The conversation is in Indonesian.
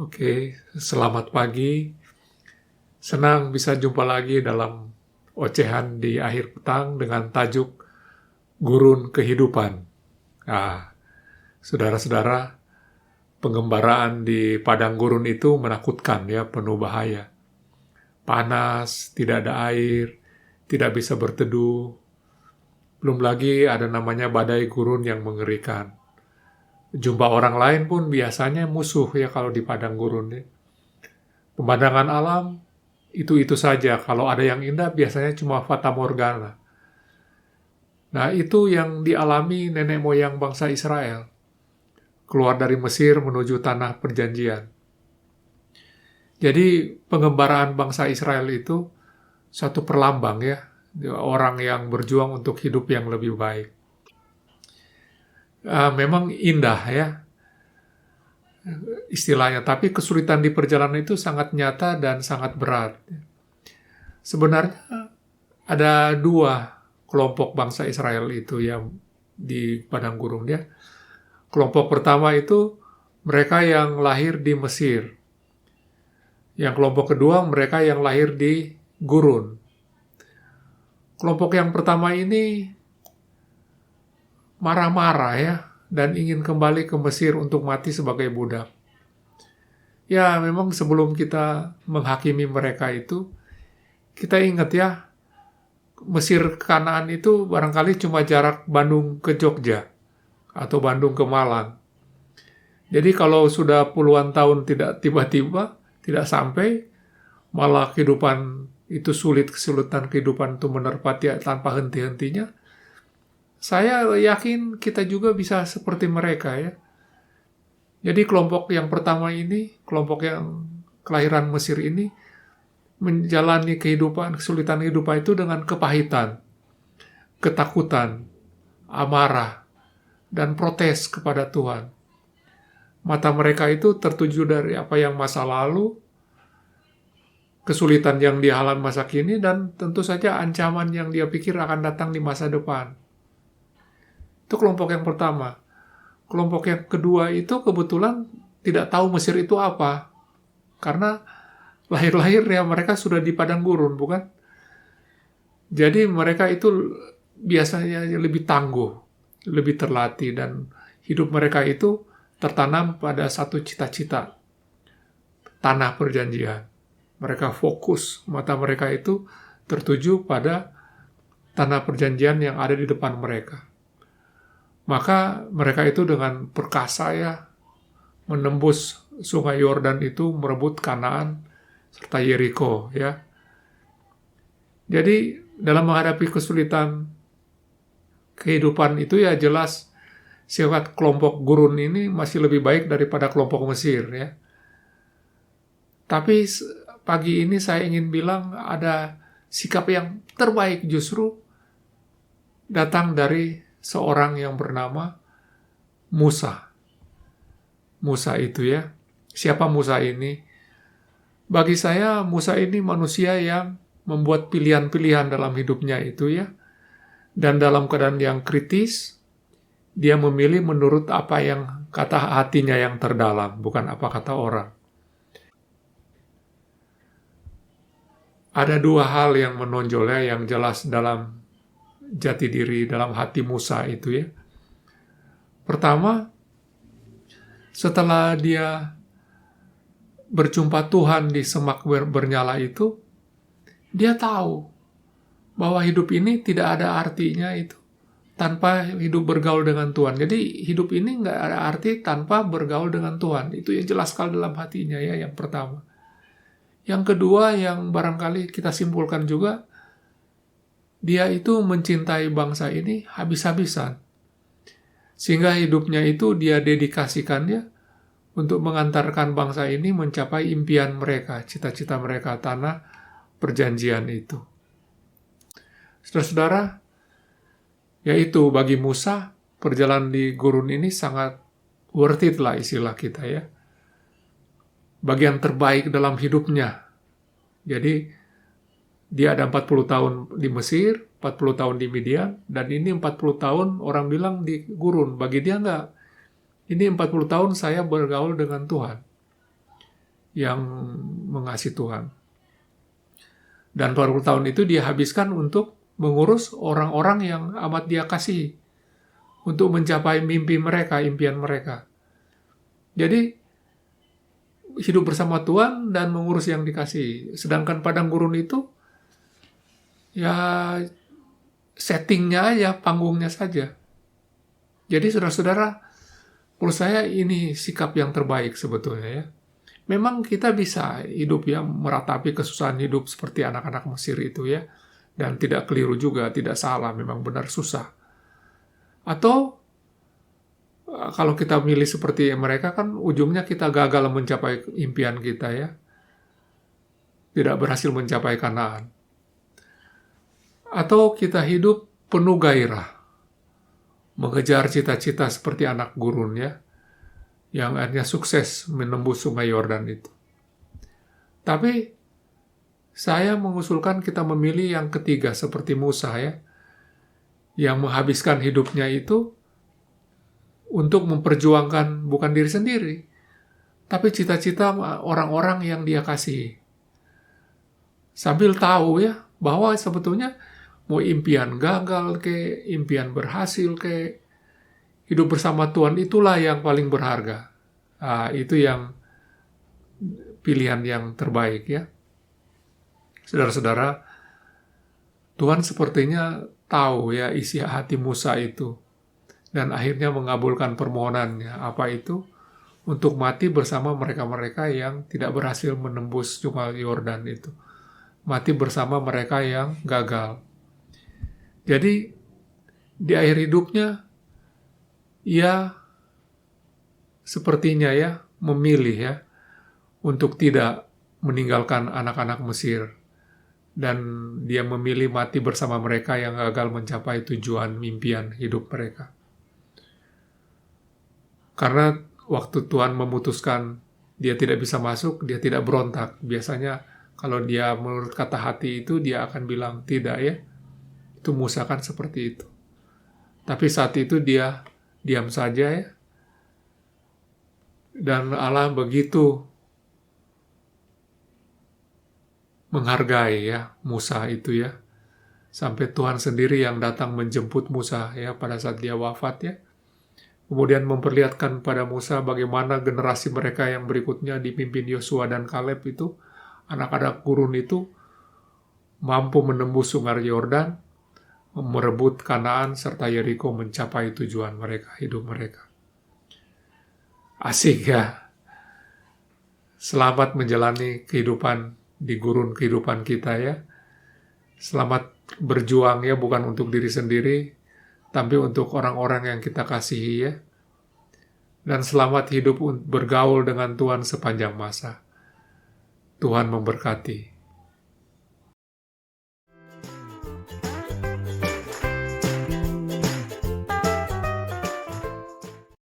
Oke, selamat pagi. Senang bisa jumpa lagi dalam ocehan di akhir petang dengan tajuk Gurun Kehidupan. Nah, saudara-saudara, pengembaraan di padang gurun itu menakutkan ya, penuh bahaya. Panas, tidak ada air, tidak bisa berteduh. Belum lagi ada namanya badai gurun yang mengerikan. Jumpa orang lain pun biasanya musuh ya kalau di padang gurun ya. Pemandangan alam itu saja. Kalau ada yang indah biasanya cuma fata morgana. Nah, itu yang dialami nenek moyang bangsa Israel. Keluar dari Mesir menuju tanah perjanjian. Jadi pengembaraan bangsa Israel itu satu perlambang ya. Orang yang berjuang untuk hidup yang lebih baik. Memang indah ya istilahnya, tapi kesulitan di perjalanan itu sangat nyata dan sangat berat. Sebenarnya ada dua kelompok bangsa Israel itu yang di padang gurun ya. Kelompok pertama itu mereka yang lahir di Mesir. Yang kelompok kedua mereka yang lahir di gurun. Kelompok yang pertama ini marah-marah ya dan ingin kembali ke Mesir untuk mati sebagai budak. Ya, memang sebelum kita menghakimi mereka itu, kita ingat ya, Mesir Kanaan itu barangkali cuma jarak Bandung ke Jogja atau Bandung ke Malang. Jadi kalau sudah puluhan tahun tidak tiba-tiba, tidak sampai, malah kehidupan itu kesulitan kehidupan itu menerpa tanpa henti-hentinya, saya yakin kita juga bisa seperti mereka ya. Jadi kelompok yang pertama ini, kelompok yang kelahiran Mesir ini, menjalani kesulitan kehidupan itu dengan kepahitan, ketakutan, amarah, dan protes kepada Tuhan. Mata mereka itu tertuju dari apa yang masa lalu, kesulitan yang dialami masa kini, dan tentu saja ancaman yang dia pikir akan datang di masa depan. Itu kelompok yang pertama. Kelompok yang kedua itu kebetulan tidak tahu Mesir itu apa. Karena lahir-lahir ya mereka sudah di padang gurun, bukan? Jadi mereka itu biasanya lebih tangguh, lebih terlatih, dan hidup mereka itu tertanam pada satu cita-cita, tanah perjanjian. Mereka fokus, mata mereka itu tertuju pada tanah perjanjian yang ada di depan mereka. Maka mereka itu dengan perkasa ya, menembus sungai Yordan itu, merebut Kanaan, serta Yeriko ya. Jadi dalam menghadapi kesulitan kehidupan itu ya jelas sifat kelompok gurun ini masih lebih baik daripada kelompok Mesir ya. Tapi pagi ini saya ingin bilang ada sikap yang terbaik justru datang dari seorang yang bernama Musa. Musa itu ya. Siapa Musa ini? Bagi saya Musa ini manusia yang membuat pilihan-pilihan dalam hidupnya itu ya. Dan dalam keadaan yang kritis, dia memilih menurut apa yang kata hatinya yang terdalam, bukan apa kata orang. Ada dua hal yang menonjol ya, yang jelas dalam jati diri, dalam hati Musa itu ya. Pertama, setelah dia berjumpa Tuhan di semak bernyala itu, dia tahu bahwa hidup ini tidak ada artinya itu tanpa hidup bergaul dengan Tuhan. Jadi hidup ini nggak ada arti tanpa bergaul dengan Tuhan. Itu yang jelas sekali dalam hatinya ya, yang pertama. Yang kedua yang barangkali kita simpulkan juga, dia itu mencintai bangsa ini habis-habisan. Sehingga hidupnya itu dia dedikasikannya untuk mengantarkan bangsa ini mencapai impian mereka, cita-cita mereka, tanah perjanjian itu. Saudara-saudara, yaitu bagi Musa, perjalanan di gurun ini sangat worth it lah istilah kita ya. Bagian terbaik dalam hidupnya. Jadi, dia ada 40 tahun di Mesir, 40 tahun di Midian, dan ini 40 tahun orang bilang di gurun. Bagi dia enggak. Ini 40 tahun saya bergaul dengan Tuhan. yang mengasihi Tuhan. Dan 40 tahun itu dia habiskan untuk mengurus orang-orang yang amat dia kasihi, untuk mencapai mimpi mereka, impian mereka. Jadi, hidup bersama Tuhan dan mengurus yang dikasihi. Sedangkan padang gurun itu, ya settingnya aja, panggungnya saja. Jadi saudara-saudara, menurut saya ini sikap yang terbaik sebetulnya ya. Memang kita bisa hidup ya, meratapi kesusahan hidup seperti anak-anak Mesir itu ya. Dan tidak keliru juga, tidak salah, memang benar susah. Atau kalau kita milih seperti mereka kan ujungnya kita gagal mencapai impian kita ya. Tidak berhasil mencapai Kanaan. Atau kita hidup penuh gairah. Mengejar cita-cita seperti anak gurun ya. Yang akhirnya sukses menembus sungai Yordan itu. Tapi saya mengusulkan kita memilih yang ketiga seperti Musa ya. Yang menghabiskan hidupnya itu untuk memperjuangkan bukan diri sendiri, tapi cita-cita orang-orang yang dia kasihi. Sambil tahu ya, bahwa sebetulnya mau impian gagal ke, impian berhasil ke, hidup bersama Tuhan itulah yang paling berharga. Itu yang pilihan yang terbaik ya. Saudara-saudara, Tuhan sepertinya tahu ya isi hati Musa itu. Dan akhirnya mengabulkan permohonannya. Apa itu? Untuk mati bersama mereka-mereka yang tidak berhasil menembus sungai Yordan itu. Mati bersama mereka yang gagal. Jadi, di akhir hidupnya, ia sepertinya ya, memilih ya, untuk tidak meninggalkan anak-anak Mesir. Dan dia memilih mati bersama mereka yang gagal mencapai tujuan mimpian hidup mereka. Karena waktu Tuhan memutuskan dia tidak bisa masuk, dia tidak berontak. Biasanya kalau dia menurut kata hati itu, dia akan bilang tidak ya. Itu Musa kan seperti itu. Tapi saat itu dia diam saja ya. Dan Allah begitu menghargai ya Musa itu ya. Sampai Tuhan sendiri yang datang menjemput Musa ya pada saat dia wafat ya. Kemudian memperlihatkan pada Musa bagaimana generasi mereka yang berikutnya dipimpin Yosua dan Kaleb itu, anak-anak gurun itu, mampu menembus sungai Yordan, merebut Kanaan, serta Yeriko mencapai tujuan mereka, hidup mereka. Asik ya. Selamat menjalani kehidupan di gurun kehidupan kita ya. Selamat berjuang ya, bukan untuk diri sendiri, tapi untuk orang-orang yang kita kasihi ya. Dan selamat hidup bergaul dengan Tuhan sepanjang masa. Tuhan memberkati.